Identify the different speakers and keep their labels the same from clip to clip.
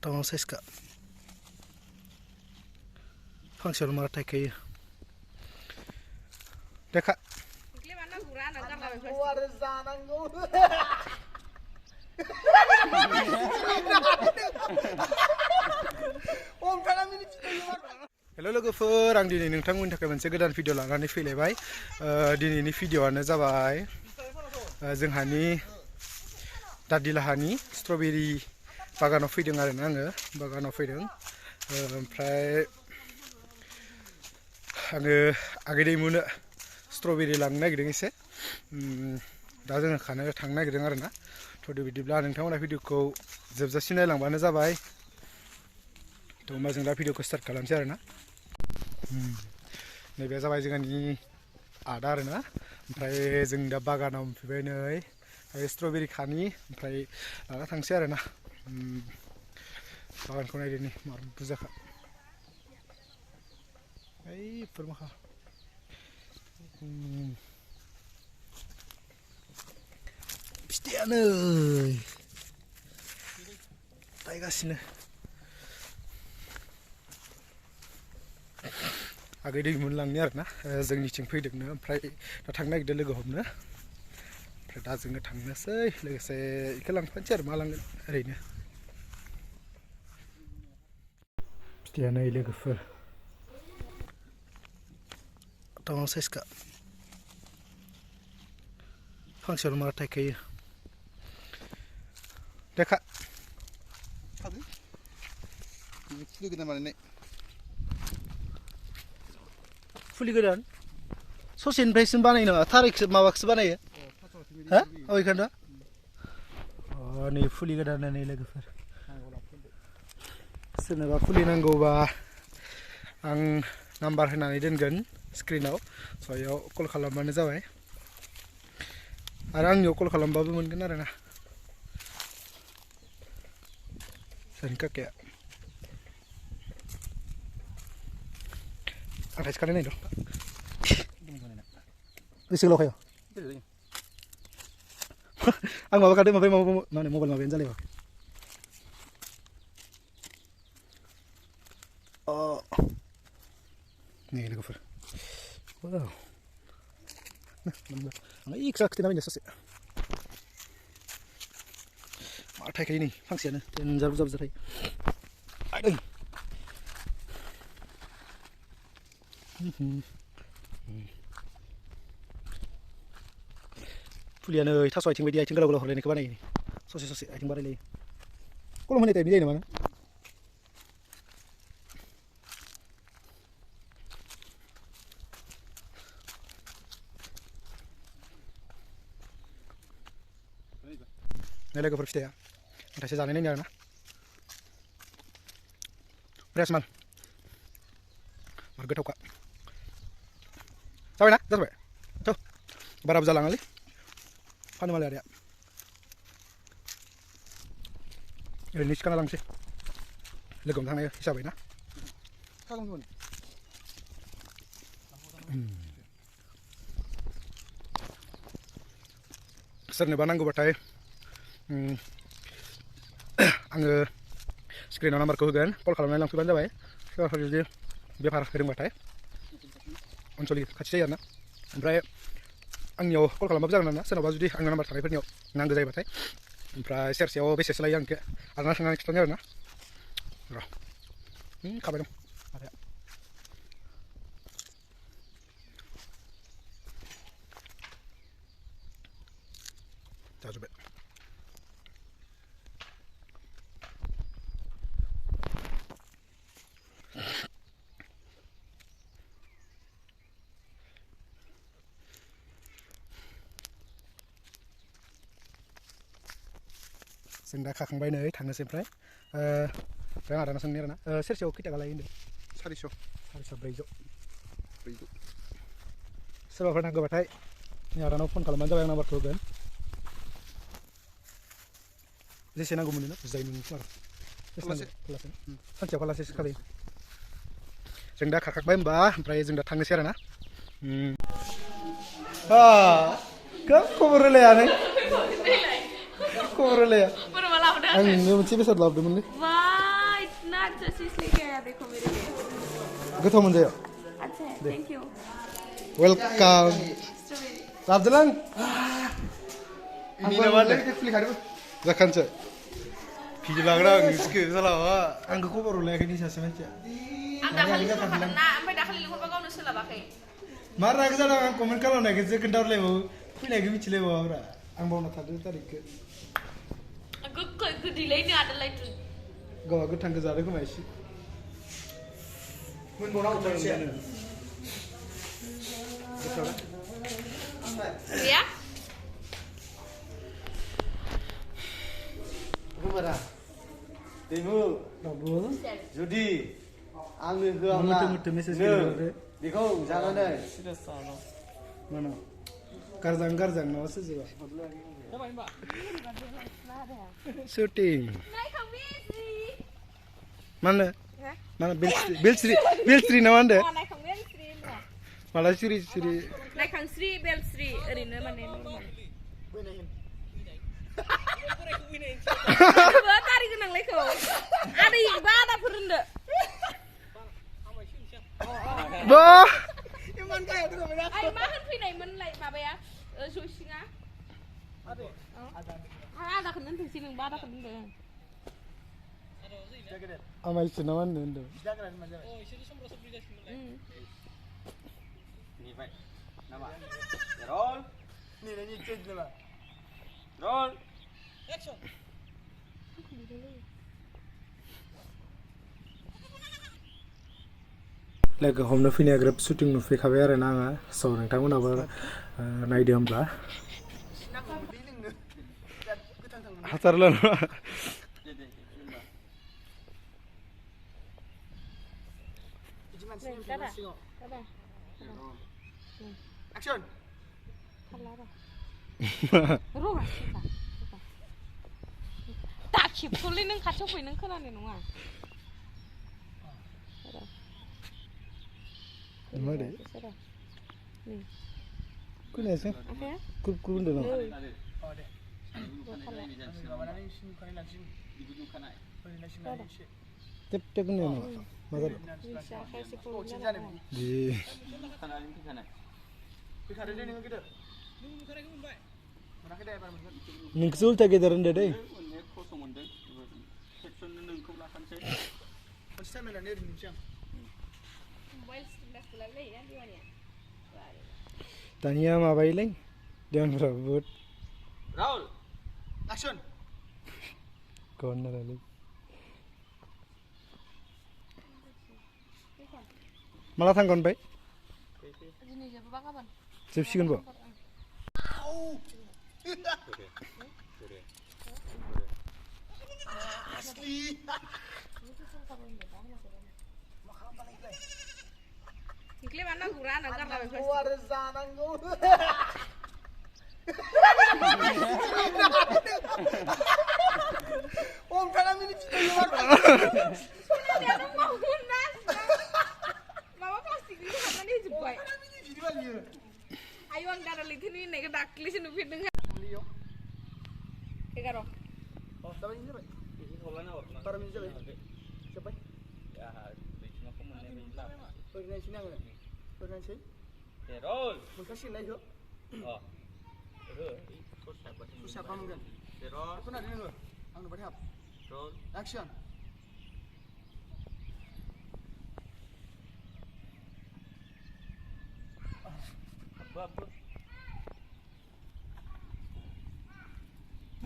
Speaker 1: Tawang size Function marah takai. Dekak. Hello logoफोर आं दिनै नोंथांमोननि थाखाय मोनसे गोदान भिडिअ लानानै फैलायबाय दिनैनि भिडिअआनो जाबाय जोंहानि दादिलाहानि स्ट्रबेरी बागानाव फैदों आरो ना आङो बागानाव फैदों ओमफ्राय आङो आगैदैमुनो स्ट्रबेरी लांनो नागिरदों एसे दा जोङो खानो थांनो नागिरदों आरो ना थ' बिदिब्ला नोंथांमोना भिडिअखौ जोबजासिम नायलांबानो जाबाय थ' होमबा जों दा भिडिअखौ स्टार्ट खालामसै आरो ना नैबे जाबाय जोंनि आदा आरो ना ओमफ्राय जों दा बागानाव मोनफैबाय नै स्ट्रबेरी खानि ओमफ्राय लाना थांसै आरो ना बागानखौ नायदोनि मार बुरजाखा ओइफोर माखा फिथाइयानो थायगासिनो आगै दैमुन लांनो आरो ना जोंनिथिं फैदोंनो ओमफ्राय दा थांनो नागिरदों लोगो हमनो ओमफ्राय दा जोङो थांनोसै लोगोसे इखौ लांफानोसै आरो मा लांगोन ओरैनो फिथाइयानो लोगोफोर Tawang size Function marah takai. Dekak. Fuli godan. Sosin price banai no, tarik mawak banai ya. Hah? Oh ikan dah? Oh ni fuli godan ni logoफोर. Soरनwba fuli nangwobा आं नाम्बार होनानै दोनगोन स्क्रिनाव सयाव कल खालामबानो जाबाय आरो आंनियाव कल खालामबाबो मोनगोन आरो ना सोरनि काकाया आं थाइसे खानाय नायदों बेसेल' खायो आं माबा खादों ओमफ्राय माने मबाइल माबायानो जालायबा nih logoफोर wow nah iksa kita namanya sase matai kayak ini fungsinya dan jauh jauh aduh fulian tas waiting media tinggal kalau horleni ke mana ini sose aiting barang lagi kalau mana tadi dia mana Ini logoफोर फिथाइया ओमफ्रायसो जानाय नायनो आरो ना fresh माल मार गोथावखा जाबाय ना जाबाय थ' बारा बुरजा लाङालै फानो मालाय आदाया ओरैनो सिखाना लांसै लोगो हमनो थांनाय हिसाबै ना सोरनोबा नांगौबाथाय आङो स्क्रिनाव नाम्बारखौ होगोन कल खालामनानै लांफैबानो जाबाय सोरबाफोर जुदि बेफार रोंबाथाय ओनसोलनि खाथि जायो आरोना ओमफ्राय आंनियाव कल खालामबाबो जागोन आरोना सोरनावबा जुदि आंनाव नाम्बार थानायफोरनियाव नांगौ जायोबाथाय ओमफ्राय सेरसेयाव बेसेसो लायो आं इखो आरोना थांनानै खिथानो आरोना र' खाबाय दं आदाया जाजोब्बाय जों दा खाखांबाय नै थांनोसै ओमफ्राय जों आदाना सोंनि आरोना सेरसेयाव खै थाखा लायो होनदों 400 सोरबाफोर नांगौबाथाय आदानाव फन खालामबानो जाबाय आं नाम्बारखौ होगोन जेसे नांगौ मोनो ना बुजाय मोनगोन आरो सानसेयाव फालासेसो खालायो जों दा खाखांबाय होमबा ओमफ्राय जों दा थांनोसै आरोना खबर होलायानो खबर होलाया आं मोनसे बेसाद लाबोदोंमोनलै
Speaker 2: इतना अच्छा चीज लेके आया देखो मेरे लिए
Speaker 1: गोथाव मोनजायो
Speaker 2: अच्छा है थैंक यू
Speaker 1: वेलकाम
Speaker 2: स्ट्रॉबेरी
Speaker 1: लाबदोलां
Speaker 3: Ini nama dia.
Speaker 1: जाखानसै
Speaker 3: Video lagra ngiske salah.
Speaker 1: आंखौ खबर हरलायाखै नि सासे मानसिया
Speaker 2: आं दाखालि सोलाबाखै ना ओमफ्राय दाखालि लिंहरबा गावनो सोलाबाखै
Speaker 1: मा रागा जादों आं कमेन्ट खालामनायखौसो खोन्थाहरलायबावो फैनायखौ मिथिलायबावाब्रा आं बावना थादों तारिखखौ
Speaker 2: गोखै गोदैलायनो आदालायथो
Speaker 1: गावहा गोथांखौ जादों खोमा एसे
Speaker 2: गैया
Speaker 3: Kumara. Timu.
Speaker 1: बाबु
Speaker 3: Judi. Angin hoangla.
Speaker 1: मुथु मेसेज गेलेहरदो
Speaker 3: Biko janganai.
Speaker 1: mana गारजां गारजां नङासो जोबा shooting mana mana belstri na mana malah siri
Speaker 2: नायखां स्रि बेल स्रि ओरैनो माने नर्माल तारि गोनांलायखौ आदै बा आदाफोर होनदो
Speaker 1: बा
Speaker 2: आइ मा होनफैनायमोनलाय माबाया जयसिङा आदाखौनो होनथोंसै नोंबा आदाखौनो होनदो
Speaker 1: आमायसो ना मा होनदों
Speaker 3: Nibai. Nama. Roll. Ni change nama. Roll. Action.
Speaker 1: लोगो हमनो फैनाया ग्रोब शुटिं नुफैखाबाय आरो ना आङो स' नोंथांमोनाबो नायदो होमब्ला हाथारला नङा
Speaker 3: Action.
Speaker 2: दाखिबखौलै नों खाथियाव फै नों खोनानाय नङा
Speaker 1: मा दे खोनायासै ग्रुप ग्रुप होनदों नामा टेप टेप होनदों नामा मा जादों दे नोंखौसो उल्था गेदेर होनदो दै दानिया माबायोलै देवानफोराबो बहुद
Speaker 3: Roll. Action.
Speaker 1: गावनो नालाय माला थांगोन ओमफ्राय
Speaker 2: दिनै जोबोबा गाबोन
Speaker 1: जोबसिगोन बो
Speaker 3: Asli.
Speaker 2: Ikli mana gura anak karena
Speaker 3: Keluar zananggo. Om kalam ini kita keluar.
Speaker 2: Dia tuh mau guna. Mama plastik itu kan dia jebai. Ayo angkat lagi nih nek dakli sih nufit dengan. Kekaro.
Speaker 3: Oh, tapi ini apa? Ini holana orang. Para minta apa? Siapa? Ya, cuma kemudian minta. Pergi sini apa? Pergi sini. Roll. Makasih lah yo. Oh. Susah apa mungkin? Roll. Aku nak dengar. Angkat berhap. Roll. Action. Apa?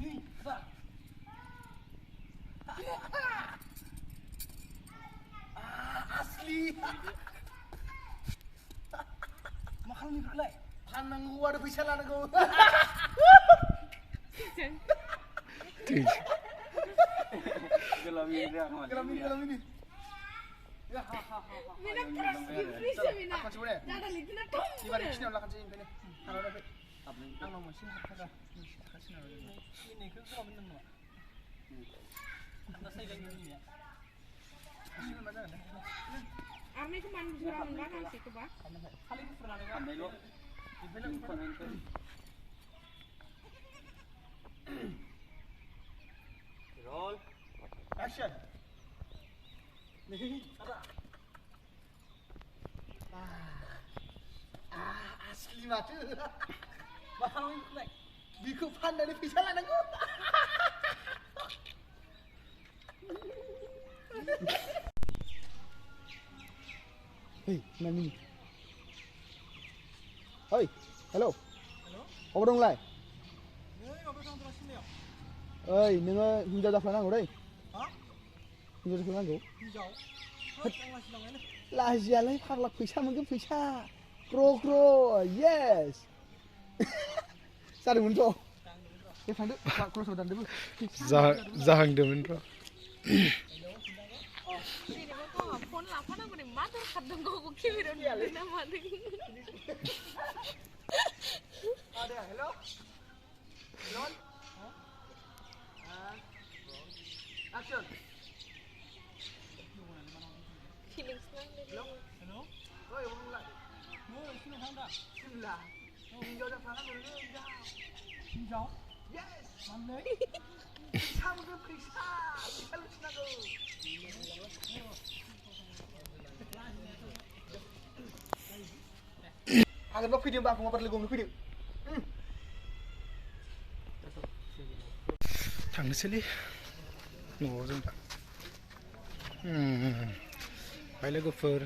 Speaker 3: Ini apa? Asli. Mahal nih berkelai. Panang gua ada bisa lah gua. Gelam ini. Ya ha.
Speaker 2: Mina keras gifri sih mina.
Speaker 3: Apa coba deh?
Speaker 2: Nada lagi na tom.
Speaker 3: Di balik sini ulah kan sini ini. Kalau dapat. Ang mau sini apa? Kasih nama ini. Ini ke kau benar nggak? Anda saya lagi ini ya. Sini mana ada?
Speaker 2: Arne cuman surah mana sih tuh, Pak?
Speaker 3: Kali ini pernah lewat. Ambil lo. Di film pernah itu. Roll. Action. nih ada asli mati mahal nih biku pan dari pisang anakku hei nani hoi hello apa dong lai oi nङो हिनजाव जाफ्लानांगौ दै हिनजाव जाफ्लानांगौ लाजियालाय फाग्ला फैसा मोनगोन फैसा grow' yes जादोंमोनथ' दे थांदो क्रसआव दानदोबो
Speaker 1: जाहांदोंमोन र'
Speaker 2: जेनेबा गावहा फन लाफानांगौ नै मा दरखार दं गावखौ केमेरायाव नुदों ना मादों
Speaker 3: ada hello Lon action
Speaker 2: feelings नांदों
Speaker 3: hello oi apa mulai sini handa sila hinjau dah panas dulu hinjau yes mana kamu tu periksa kalau sinago agar lo video bang mau perlu gong video
Speaker 1: थांनोसैलै न'आव जों दा बाय लोगोफोर